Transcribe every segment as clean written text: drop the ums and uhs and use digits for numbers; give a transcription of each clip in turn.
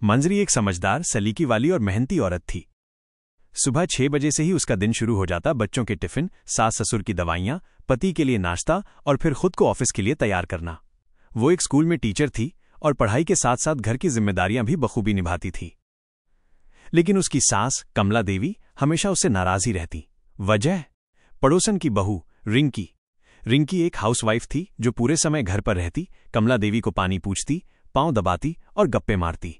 मंजरी एक समझदार, सलीकी वाली और मेहनती औरत थी। सुबह 6 बजे से ही उसका दिन शुरू हो जाता। बच्चों के टिफिन, सास ससुर की दवाइयाँ, पति के लिए नाश्ता और फिर खुद को ऑफिस के लिए तैयार करना। वो एक स्कूल में टीचर थी और पढ़ाई के साथ साथ घर की जिम्मेदारियां भी बखूबी निभाती थी। लेकिन उसकी सास कमला देवी हमेशा उससे नाराज ही रहती। वजह? पड़ोसन की बहू रिंकी। रिंकी एक हाउसवाइफ थी जो पूरे समय घर पर रहती, कमला देवी को पानी पूछती, पांव दबाती और गप्पे मारती।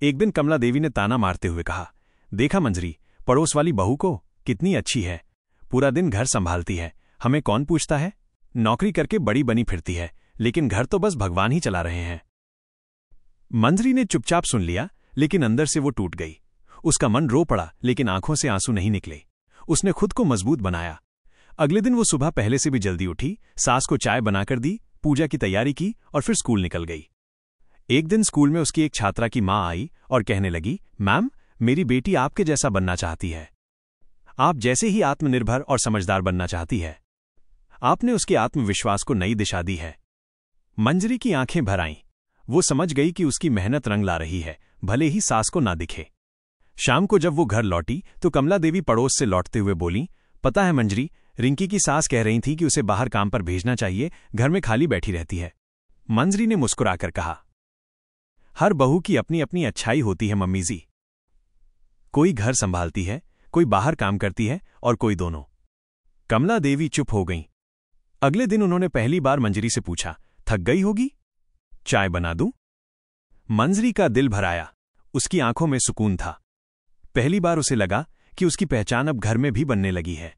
एक दिन कमला देवी ने ताना मारते हुए कहा, देखा मंजरी, पड़ोस वाली बहू को, कितनी अच्छी है, पूरा दिन घर संभालती है, हमें कौन पूछता है? नौकरी करके बड़ी बनी फिरती है, लेकिन घर तो बस भगवान ही चला रहे हैं। मंजरी ने चुपचाप सुन लिया, लेकिन अंदर से वो टूट गई। उसका मन रो पड़ा, लेकिन आंखों से आंसू नहीं निकले। उसने खुद को मजबूत बनाया। अगले दिन वो सुबह पहले से भी जल्दी उठी, सास को चाय बनाकर दी, पूजा की तैयारी की और फिर स्कूल निकल गई। एक दिन स्कूल में उसकी एक छात्रा की मां आई और कहने लगी, मैम, मेरी बेटी आपके जैसा बनना चाहती है। आप जैसे ही आत्मनिर्भर और समझदार बनना चाहती है। आपने उसके आत्मविश्वास को नई दिशा दी है। मंजरी की आंखें भर आईं। वो समझ गई कि उसकी मेहनत रंग ला रही है, भले ही सास को ना दिखे। शाम को जब वो घर लौटी तो कमला देवी पड़ोस से लौटते हुए बोली, पता है मंजरी, रिंकी की सास कह रही थी कि उसे बाहर काम पर भेजना चाहिए, घर में खाली बैठी रहती है। मंजरी ने मुस्कुराकर कहा, हर बहू की अपनी अपनी अच्छाई होती है मम्मी जी। कोई घर संभालती है, कोई बाहर काम करती है और कोई दोनों। कमला देवी चुप हो गईं। अगले दिन उन्होंने पहली बार मंजरी से पूछा, थक गई होगी? चाय बना दूं? मंजरी का दिल भर आया। उसकी आंखों में सुकून था। पहली बार उसे लगा कि उसकी पहचान अब घर में भी बनने लगी है।